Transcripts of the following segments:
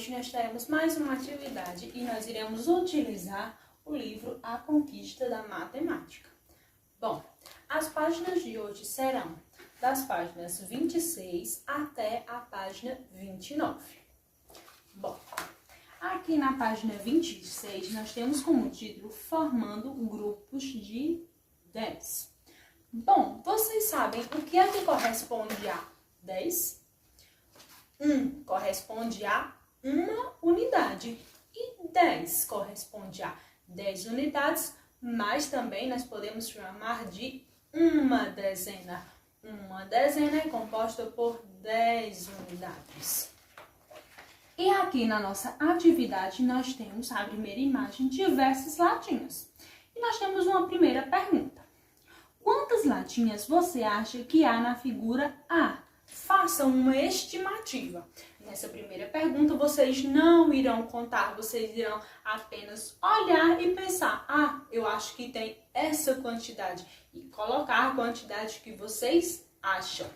hoje nós teremos mais uma atividade e nós iremos utilizar o livro A Conquista da Matemática. Bom, as páginas de hoje serão das páginas 26 até a página 29. Bom, aqui na página 26 nós temos como título Formando grupos de 10. Bom, vocês sabem o que é que corresponde a 10? 1 corresponde a uma unidade e 10 corresponde a 10 unidades, mas também nós podemos chamar de uma dezena. Uma dezena é composta por 10 unidades. E aqui na nossa atividade nós temos a primeira imagem diversas latinhas. E nós temos uma primeira pergunta. Quantas latinhas você acha que há na figura A? Faça uma estimativa. Nessa primeira pergunta, vocês não irão contar, vocês irão apenas olhar e pensar, eu acho que tem essa quantidade, e colocar a quantidade que vocês acham.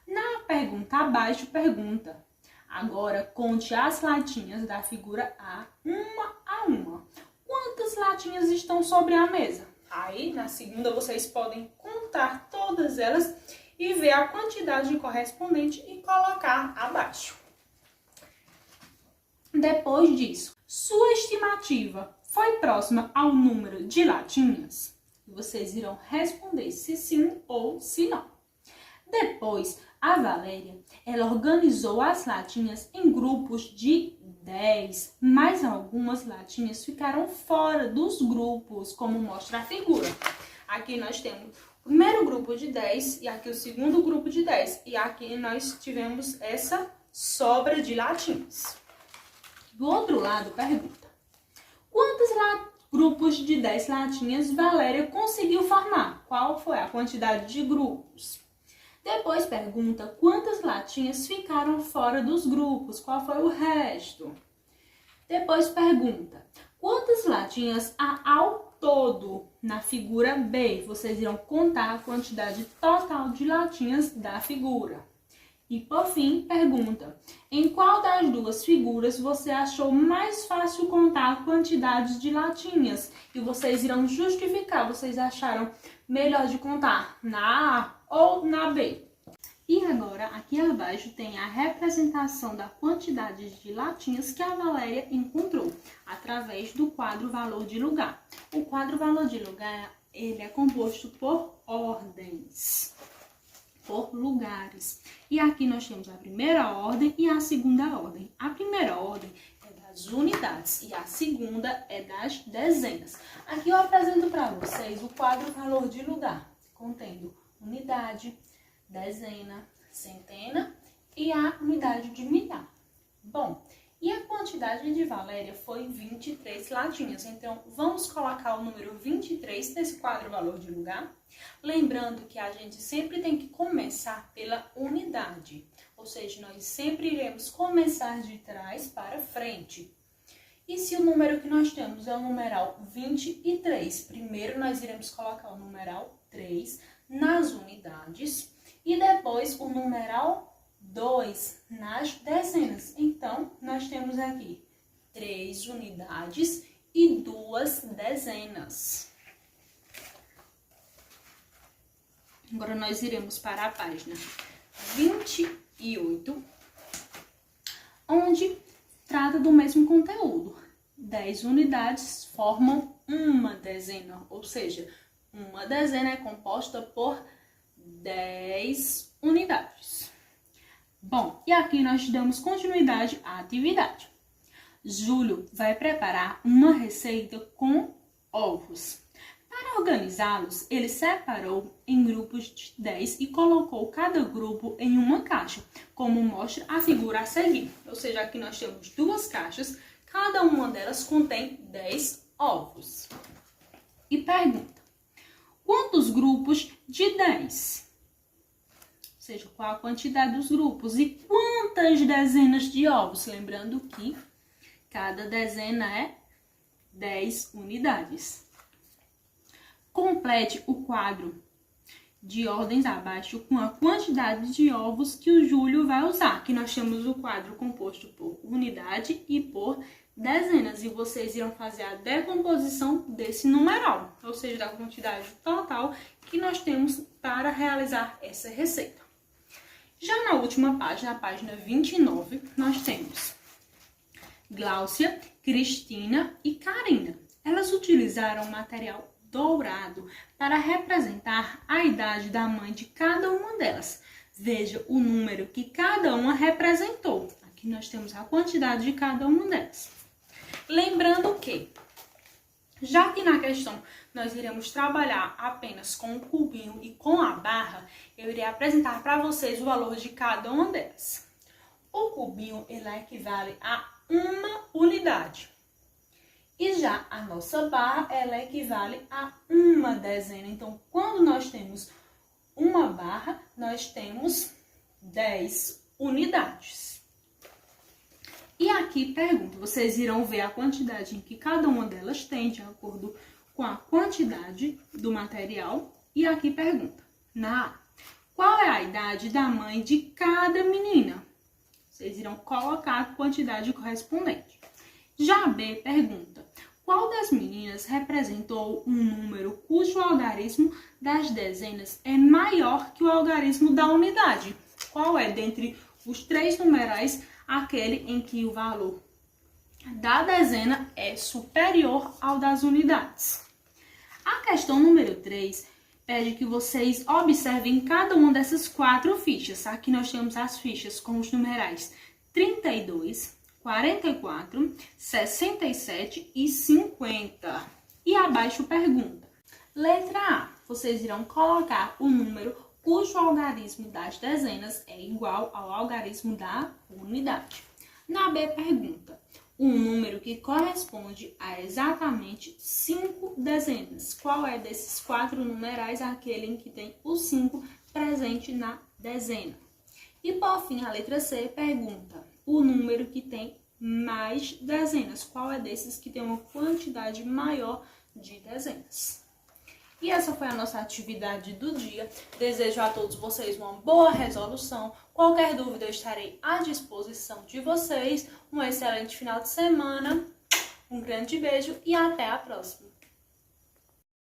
Na pergunta abaixo, pergunta, agora conte as latinhas da figura A, uma a uma. Quantas latinhas estão sobre a mesa? Aí, na segunda, vocês podem contar todas elas e ver a quantidade correspondente e colocar abaixo. Depois disso, sua estimativa foi próxima ao número de latinhas? Vocês irão responder se sim ou se não. Depois, a Valéria, ela organizou as latinhas em grupos de 10, mas algumas latinhas ficaram fora dos grupos, como mostra a figura. Aqui nós temos o primeiro grupo de 10 e aqui o segundo grupo de 10. E aqui nós tivemos essa sobra de latinhas. Do outro lado, pergunta. Quantos grupos de 10 latinhas Valéria conseguiu formar? Qual foi a quantidade de grupos? Depois pergunta quantas latinhas ficaram fora dos grupos? Qual foi o resto? Depois pergunta quantas latinhas há ao todo na figura B? Vocês irão contar a quantidade total de latinhas da figura. E por fim, pergunta, em qual das duas figuras você achou mais fácil contar a quantidade de latinhas? E vocês irão justificar, vocês acharam melhor de contar na A ou na B? E agora, aqui abaixo tem a representação da quantidade de latinhas que a Valéria encontrou, através do quadro Valor de Lugar. O quadro Valor de Lugar, ele é composto por ordens, por lugares. E aqui nós temos a primeira ordem e a segunda ordem. A primeira ordem é das unidades e a segunda é das dezenas. Aqui eu apresento para vocês o quadro Valor de Lugar, contendo unidade, dezena, centena e a unidade de milhar. Bom, e a quantidade de Valéria foi 23 latinhas. Então, vamos colocar o número 23 nesse quadro Valor de Lugar. Lembrando que a gente sempre tem que começar pela unidade. Ou seja, nós sempre iremos começar de trás para frente. E se o número que nós temos é o numeral 23, primeiro nós iremos colocar o numeral 3 nas unidades e depois o numeral 2 nas dezenas. Então, nós temos aqui 3 unidades e 2 dezenas. Agora, nós iremos para a página 28, onde trata do mesmo conteúdo. 10 unidades formam uma dezena, ou seja, uma dezena é composta por 10 unidades. Bom, e aqui nós damos continuidade à atividade. Júlio vai preparar uma receita com ovos. Para organizá-los, ele separou em grupos de 10 e colocou cada grupo em uma caixa, como mostra a figura a seguir. Ou seja, aqui nós temos duas caixas, cada uma delas contém 10 ovos. E pergunta, quantos grupos de 10? Ou seja, qual a quantidade dos grupos e quantas dezenas de ovos? Lembrando que cada dezena é 10 unidades. Complete o quadro de ordens abaixo com a quantidade de ovos que o Júlio vai usar. Aqui nós temos o quadro composto por unidade e por dezenas. E vocês irão fazer a decomposição desse numeral, ou seja, da quantidade total que nós temos para realizar essa receita. Já na última página, a página 29, nós temos Gláucia, Cristina e Karina. Elas utilizaram material dourado para representar a idade da mãe de cada uma delas. Veja o número que cada uma representou. Aqui nós temos a quantidade de cada uma delas. Lembrando que, já que na questão nós iremos trabalhar apenas com o cubinho e com a barra, eu irei apresentar para vocês o valor de cada uma delas. O cubinho ele equivale a uma unidade. E já a nossa barra, ela equivale a uma dezena. Então, quando nós temos uma barra, nós temos 10 unidades. E aqui pergunta, vocês irão ver a quantidade em que cada uma delas tem, de acordo com a quantidade do material. E aqui pergunta, na A, qual é a idade da mãe de cada menina? Vocês irão colocar a quantidade correspondente. Já a B pergunta, qual das meninas representou um número cujo algarismo das dezenas é maior que o algarismo da unidade? Qual é, dentre os três numerais, aquele em que o valor da dezena é superior ao das unidades? A questão número 3 pede que vocês observem cada uma dessas 4 fichas. Aqui nós temos as fichas com os numerais 32, 44, 67 e 50. E abaixo pergunta. Letra A. Vocês irão colocar o número cujo algarismo das dezenas é igual ao algarismo da unidade. Na B pergunta. Um número que corresponde a exatamente 5 dezenas. Qual é desses 4 numerais aquele em que tem o 5 presente na dezena? E por fim, a letra C pergunta o número que tem mais dezenas. Qual é desses que tem uma quantidade maior de dezenas? E essa foi a nossa atividade do dia. Desejo a todos vocês uma boa resolução. Qualquer dúvida eu estarei à disposição de vocês. Um excelente final de semana. Um grande beijo e até a próxima.